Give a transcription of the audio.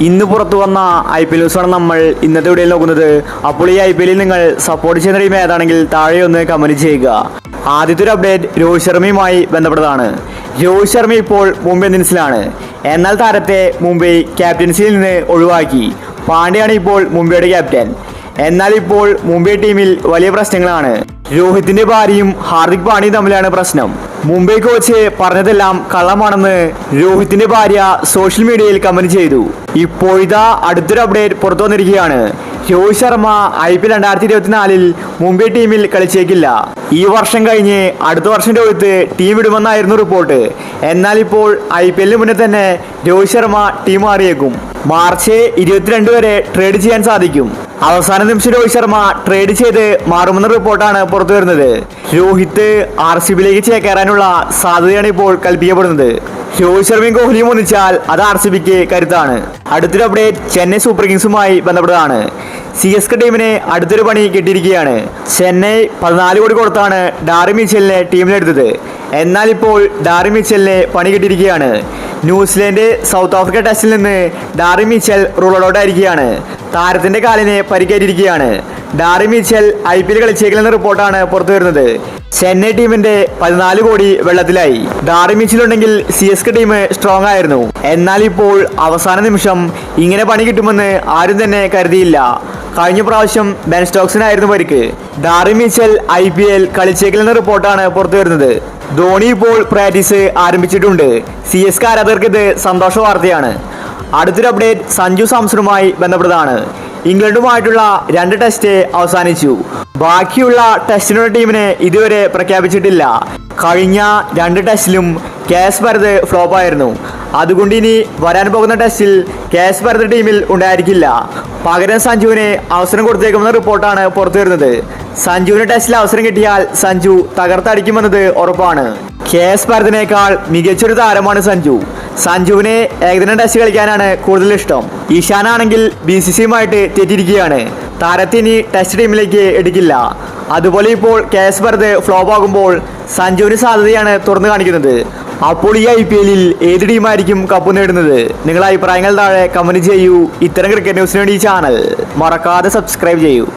ഇന്ന് പുറത്തു വന്ന IPL ന്യൂസാണ് നമ്മൾ ഇന്നത്തെ വീഡിയോയിൽ നോക്കുന്നത്. അപ്പോൾ ഈ IPL നിങ്ങൾ സപ്പോർട്ട് ചെയ്യുന്ന ടീം ഏതാണെങ്കിൽ താഴെ ഒന്ന് കമന്റ് ചെയ്യുക. ആദ്യത്തെ ഒരു അപ്ഡേറ്റ് രോഹിത് ശർമ്മയുമായി ബന്ധപ്പെട്ടതാണ്. രോഹിത് ശർമ്മ ഇപ്പോൾ മുംബൈ ഇന്ത്യൻസിലാണ്. എന്നാൽ താരത്തെ മുംബൈ ക്യാപ്റ്റൻസിയിൽ നിന്ന് ഒഴിവാക്കി. പാണ്ഡ്യയാണ് ഇപ്പോൾ മുംബൈയുടെ ക്യാപ്റ്റൻ. എന്നാൽ ഇപ്പോൾ മുംബൈ ടീമിൽ വലിയ പ്രശ്നങ്ങളാണ്. രോഹിത്തിന്റെ ഭാര്യയും ഹാർദിക് പാണ്ഡ്യയും തമ്മിലാണ് പ്രശ്നം. മുംബൈ കോച്ച് പറഞ്ഞതെല്ലാം കള്ളമാണെന്ന് രോഹിത്തിന്റെ ഭാര്യ സോഷ്യൽ മീഡിയയിൽ കമന്റ് ചെയ്തു. ഇപ്പോഴിതാ അടുത്തൊരു അപ്ഡേറ്റ് പുറത്തു വന്നിരിക്കുകയാണ്. രോഹിത് ശർമ്മ IPL 2024 മുംബൈ ടീമിൽ കളിച്ചേക്കില്ല. ഈ വർഷം കഴിഞ്ഞ് അടുത്ത വർഷം രോഹിത് ടീം വിടുമെന്നായിരുന്നു റിപ്പോർട്ട്. എന്നാൽ ഇപ്പോൾ IPL മുന്നേ തന്നെ രോഹിത് ശർമ്മ ടീം മാറിയേക്കും. മാർച്ച് 22 വരെ ട്രേഡ് ചെയ്യാൻ സാധിക്കും. അവസാന നിമിഷം രോഹിത് ശർമ്മ ട്രേഡ് ചെയ്ത് മാറുമെന്ന റിപ്പോർട്ടാണ് പുറത്തു വരുന്നത്. രോഹിത് RCBയിലേക്ക് ചേക്കേറാനുള്ള സാധ്യതയാണ് ഇപ്പോൾ കൽപ്പിക്കപ്പെടുന്നത്. രോഹിത് ശർമ്മയും കോഹ്ലിയും ഒന്നിച്ചാൽ അത് RCBക്ക് കരുത്താണ്. അടുത്തൊരു അപ്ഡേറ്റ് ചെന്നൈ സൂപ്പർ കിങ്സുമായി ബന്ധപ്പെട്ടതാണ്. CSK ടീമിനെ അടുത്തൊരു പണി കിട്ടിയിരിക്കുകയാണ്. ചെന്നൈ 14 കോടി കൊടുത്താണ് ഡാറി മിച്ചലിനെ ടീമിലെടുത്തത്. എന്നാൽ ഇപ്പോൾ ഡാറി മിച്ചലിനെ പണി കിട്ടിയിരിക്കുകയാണ്. ന്യൂസിലൻഡ് സൗത്ത് ആഫ്രിക്ക ടെസ്റ്റിൽ നിന്ന് ഡാറി മിച്ചൽ റൂൾ ഔട്ട് ആയിരിക്കുകയാണ്. താരത്തിന്റെ കാലിന് പരിക്കേറ്റിരിക്കുകയാണ്. ഡാറി മിച്ചൽ IPL കളിച്ചേക്കില്ലെന്ന റിപ്പോർട്ടാണ് പുറത്തു വരുന്നത്. ചെന്നൈ ടീമിന്റെ 14 കോടി വെള്ളത്തിലായി. ഡാറി മിച്ചലുണ്ടെങ്കിൽ CSK ടീം സ്ട്രോങ് ആയിരുന്നു. എന്നാൽ ഇപ്പോൾ അവസാന നിമിഷം ഇങ്ങനെ പണി കിട്ടുമെന്ന് ആരും തന്നെ കരുതിയില്ല. കഴിഞ്ഞ പ്രാവശ്യം ബെൻ സ്റ്റോക്സിനായിരുന്നു പരിക്ക്. ഡാറി മിച്ചൽ IPL കളിച്ചേക്കില്ലെന്ന റിപ്പോർട്ടാണ് പുറത്തു വരുന്നത്. ധോണി ഇപ്പോൾ പ്രാക്ടീസ് ആരംഭിച്ചിട്ടുണ്ട്. CSK ആരാധകർക്ക് ഇത് സന്തോഷ വാർത്തയാണ്. അടുത്തൊരു അപ്ഡേറ്റ് സഞ്ജു സാംസണുമായി ബന്ധപ്പെട്ടതാണ്. ഇംഗ്ലണ്ടുമായിട്ടുള്ള 2 ടെസ്റ്റ് അവസാനിച്ചു. ബാക്കിയുള്ള ടെസ്റ്റിനുള്ള ടീമിനെ ഇതുവരെ പ്രഖ്യാപിച്ചിട്ടില്ല. കഴിഞ്ഞ 2 ടെസ്റ്റിലും കേസ് ഭരത് ഫ്ലോപ്പായിരുന്നു. അതുകൊണ്ട് ഇനി വരാൻ പോകുന്ന ടെസ്റ്റിൽ കേസ് ഭരത് ടീമിൽ ഉണ്ടായിരിക്കില്ല. പകരം സഞ്ജുവിന് അവസരം കൊടുത്തേക്കുമെന്ന റിപ്പോർട്ടാണ് പുറത്തു വരുന്നത്. സഞ്ജുവിന് ടെസ്റ്റിൽ അവസരം കിട്ടിയാൽ സഞ്ജു തകർത്തടിക്കുമെന്നത് ഉറപ്പാണ്. കേസ് ഭരതിനേക്കാൾ മികച്ചൊരു താരമാണ് സഞ്ജു. സഞ്ജുവിന് ഏകദിന ടെസ്റ്റ് കളിക്കാനാണ് കൂടുതൽ ഇഷ്ടം. ഈശാനാണെങ്കിൽ BCCയുമായിട്ട് തെറ്റിയിരിക്കുകയാണ്. താരത്തിന് ടെസ്റ്റ് ടീമിലേക്ക് എടുക്കില്ല. അതുപോലെ ഇപ്പോൾ കേസ് ഭരത് ഫ്ലോപ്പ് ആകുമ്പോൾ സഞ്ജുവിന് സാധ്യതയാണ് തുറന്നു കാണിക്കുന്നത്. അപ്പോൾ ഈ IPLൽ ഏത് ടീമായിരിക്കും കപ്പ് നേടുന്നത്? നിങ്ങളുടെ അഭിപ്രായങ്ങൾ താഴെ കമന്റ് ചെയ്യൂ. ഇത്തരം ക്രിക്കറ്റ് ന്യൂസിന് വേണ്ടി ഈ ചാനൽ മറക്കാതെ സബ്സ്ക്രൈബ് ചെയ്യൂ.